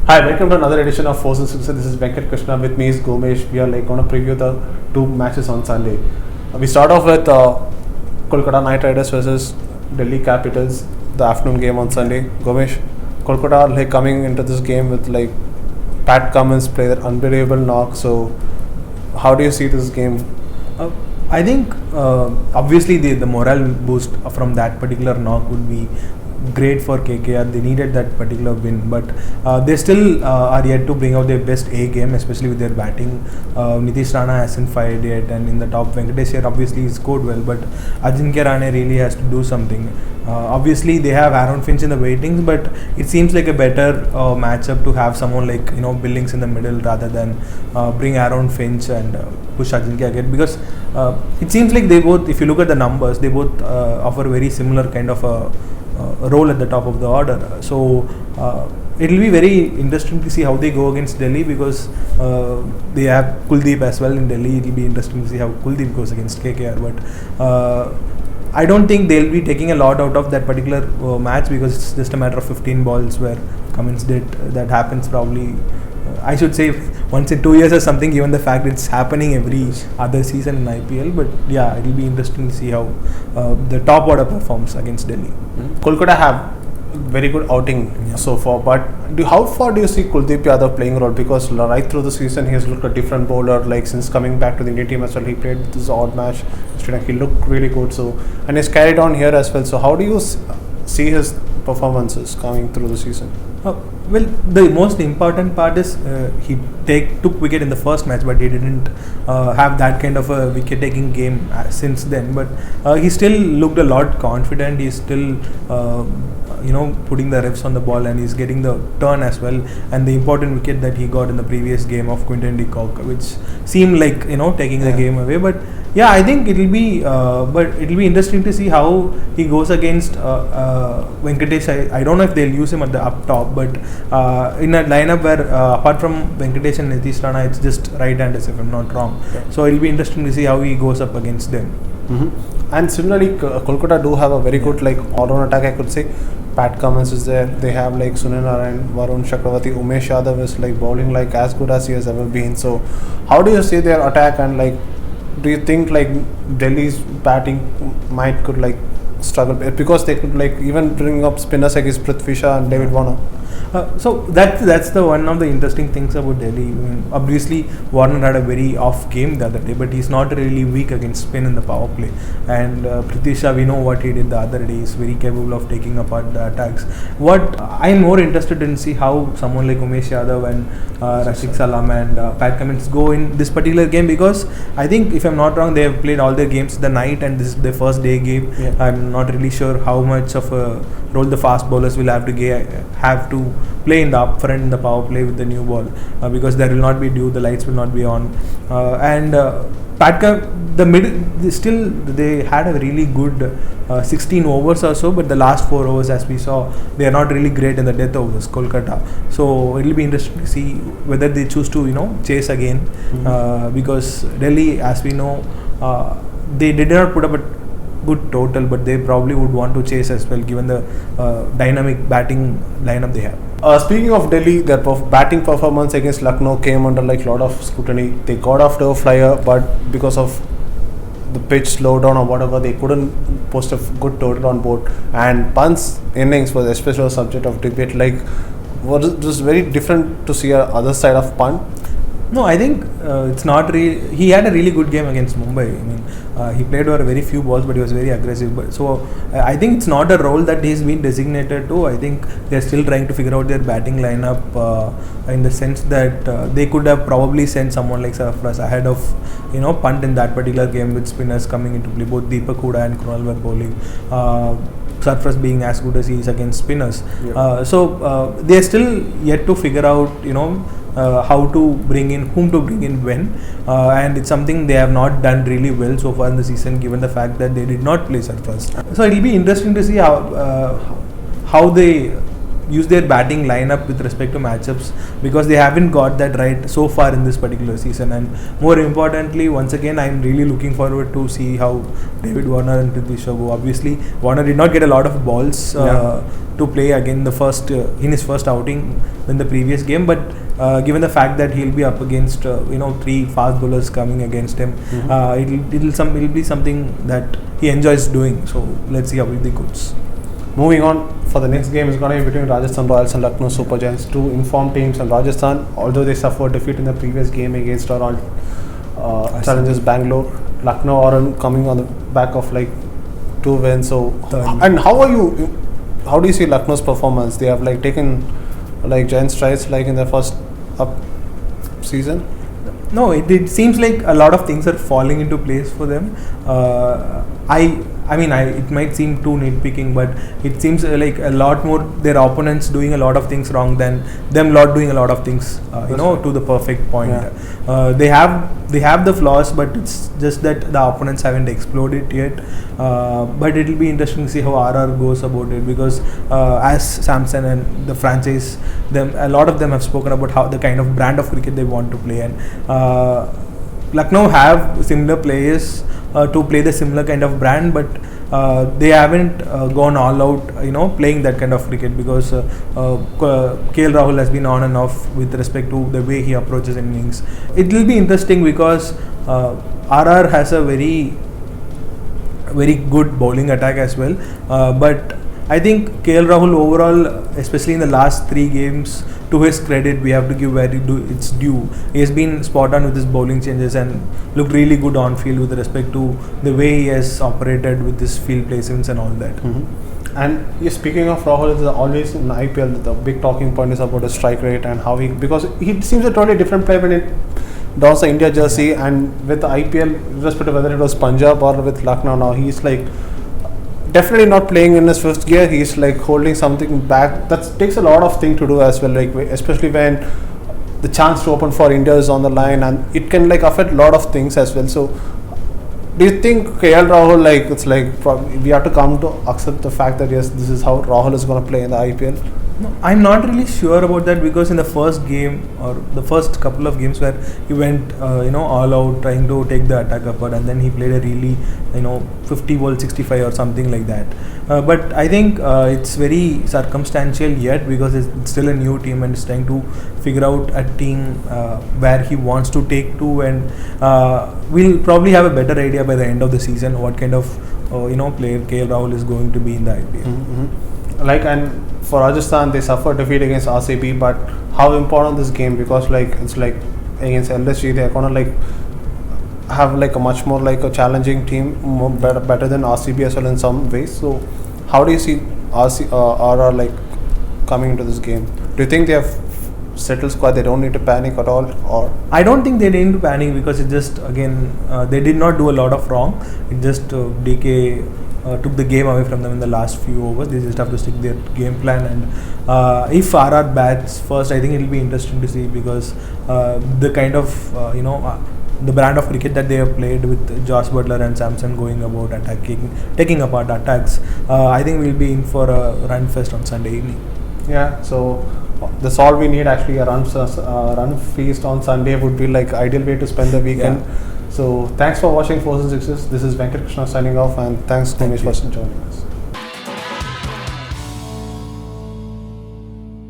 Hi, welcome to another edition of Force and Sixer. This is Venkat Krishna. With me is Gomesh. We are going to preview the two matches on Sunday. We start off with Kolkata Knight Riders versus Delhi Capitals, the afternoon game on Sunday. Gomesh, Kolkata coming into this game with Pat Cummins play that unbelievable knock. So, how do you see this game? I think obviously the morale boost from that particular knock would be great for KKR. They needed that particular win, but they still are yet to bring out their best A game, especially with their batting. Nitish Rana hasn't fired yet, and in the top, Venkatesh here obviously he scored well, but Ajinkya Rahane really has to do something. Obviously, they have Aaron Finch in the waitings, but it seems like a better matchup to have someone like Billings in the middle rather than bring Aaron Finch and push Ajinkya again, because it seems like they both, if you look at the numbers, they both offer very similar kind of a role at the top of the order. So it will be very interesting to see how they go against Delhi, because they have Kuldeep as well in Delhi. It will be interesting to see how Kuldeep goes against KKR, but I don't think they'll be taking a lot out of that particular match, because it's just a matter of 15 balls where Cummins did. That happens probably, I should say, once in 2 years or something, given the fact it's happening every other season in IPL. But yeah, it will be interesting to see how the top order performs against Delhi. Kolkata have very good outing so far, but how far do you see Kuldeep Yadav playing a role? Because right through the season he has looked a different bowler. Since coming back to the Indian team as well, he played this odd match. He looked really good. So, and he's carried on here as well. So how do you see his performances coming through the season? Well, the most important part is he took wicket in the first match, but he didn't have that kind of a wicket-taking game since then. But he still looked a lot confident. He's still, putting the reps on the ball, and he's getting the turn as well. And the important wicket that he got in the previous game of Quinton de Kock, which seemed like taking the game away. But yeah, I think it'll be interesting to see how he goes against Venkatesh. I don't know if they'll use him at the up top, but in a lineup where apart from Venkatesh and Nitish Rana, it's just right-handers if I'm not wrong. Okay. So it'll be interesting to see how he goes up against them. Mm-hmm. And similarly, Kolkata do have a very good all-round attack, I could say. Pat Cummins is there. They have Sunil Narine, Varun Chakravarti, Umesh Yadav is bowling as good as he has ever been. So how do you see their attack, and do you think Delhi's batting could struggle, because they could even bring up spinners like Prithvi Shaw and David Warner? So that's the one of the interesting things about Delhi. I mean, obviously Warner had a very off game the other day, but he's not really weak against spin in the power play. And Prithvi Shaw, we know what he did the other day. He's very capable of taking apart the attacks. What I'm more interested in see how someone like Umesh Yadav and Rashid Salam and Pat Cummins go in this particular game, because I think, if I'm not wrong, they have played all their games the night, and this is their first day game. Yeah. I'm not really sure how much of a role the fast bowlers will have to play in the upfront in the power play with the new ball, because there will not be dew, the lights will not be on, and the middle still they had a really good 16 overs or so, but the last 4 overs, as we saw, they are not really great in the death overs, Kolkata. So it will be interesting to see whether they choose to chase again, because Delhi, as we know, they did not put up a good total, but they probably would want to chase as well, given the dynamic batting lineup they have. Speaking of Delhi, their batting performance against Lucknow came under lot of scrutiny. They got off to a flyer, but because of the pitch slowdown or whatever, they couldn't post a good total on board. And Pant's innings was especially a subject of debate. Was it just very different to see other side of Pant? No, I think it's not really. He had a really good game against Mumbai. I mean, he played over very few balls, but he was very aggressive. So I think it's not a role that he's been designated to. I think they're still trying to figure out their batting lineup, in the sense that they could have probably sent someone like Sarfaraz ahead of Pant in that particular game, with spinners coming into play. Both Deepak Hooda and Krunal were bowling. Sarfaraz being as good as he is against spinners. Yeah. So they're still yet to figure out, how to bring in, whom to bring in when, and it's something they have not done really well so far in the season, given the fact that they did not play Sarfaraz. So it will be interesting to see how they use their batting lineup with respect to matchups, because they haven't got that right so far in this particular season. And more importantly, once again, I'm really looking forward to see how David Warner and Prithvi Shaw go. Obviously, Warner did not get a lot of balls to play again in his first outing in the previous game, but given the fact that he'll be up against three fast bowlers coming against him, it'll be something that he enjoys doing. So let's see how it goes. Moving on, for the next game is going to be between Rajasthan Royals and Lucknow Super Giants, two informed teams. And Rajasthan, although they suffered defeat in the previous game against our challengers Bangalore, Lucknow are coming on the back of like 2 wins. So, and how do you see Lucknow's performance? They have like taken like giant strides like in their first up season. No, it seems like a lot of things are falling into place for them. It might seem too nitpicking, but it seems like a lot more their opponents doing a lot of things wrong than them not doing a lot of things, to the perfect point. Yeah. They have the flaws, but it's just that the opponents haven't explored it yet. But it'll be interesting to see how RR goes about it, because as Samson and the franchise, a lot of them have spoken about how the kind of brand of cricket they want to play, and Lucknow have similar players to play the similar kind of brand, but they haven't gone all out, playing that kind of cricket, because KL Rahul has been on and off with respect to the way he approaches innings. It will be interesting because RR has a very, very good bowling attack as well, but I think KL Rahul overall, especially in the last 3 games, to his credit, we have to give its due. He has been spot on with his bowling changes and looked really good on field with respect to the way he has operated with his field placements and all that. Mm-hmm. And speaking of Rahul, it's always in IPL the big talking point is about his strike rate and how because he seems a totally different player when it dons the India jersey, and with the IPL, irrespective of whether it was Punjab or with Lucknow now, he's like definitely not playing in his 5th gear. He's like holding something back. That takes a lot of thing to do as well, like especially when the chance to open for India is on the line, and it can like affect a lot of things as well. So do you think KL Rahul, like it's like we have to come to accept the fact that yes, this is how Rahul is going to play in the IPL? No, I'm not really sure about that, because in the first game or the first couple of games where he went all out trying to take the attack upward, and then he played a really 50 ball 65 or something like that, but I think it's very circumstantial yet, because it's still a new team and it's trying to figure out a team where he wants to take to, and we'll probably have a better idea by the end of the season what kind of player KL Rahul is going to be in the IPL. Mm-hmm. Like, and for Rajasthan, they suffered defeat against RCB, but how important this game, because like it's like against LSG, they're gonna like have like a much more like a challenging team, more better than RCB as well in some ways. So how do you see RR like coming into this game? Do you think they have settled squad, they don't need to panic at all? Or I don't think they need to panic, because it just again they did not do a lot of wrong. It just DK took the game away from them in the last few overs. They just have to stick their game plan, and if RR bats first, I think it will be interesting to see, because the kind of the brand of cricket that they have played with Josh Butler and Samson going about taking apart attacks, I think we'll be in for a run fest on Sunday evening. Yeah, so that's all we need actually. A run feast on Sunday would be like ideal way to spend the weekend. Yeah. So thanks for watching 4 and 6s. This is Venkat Krishna signing off, and thanks Umesh for joining us.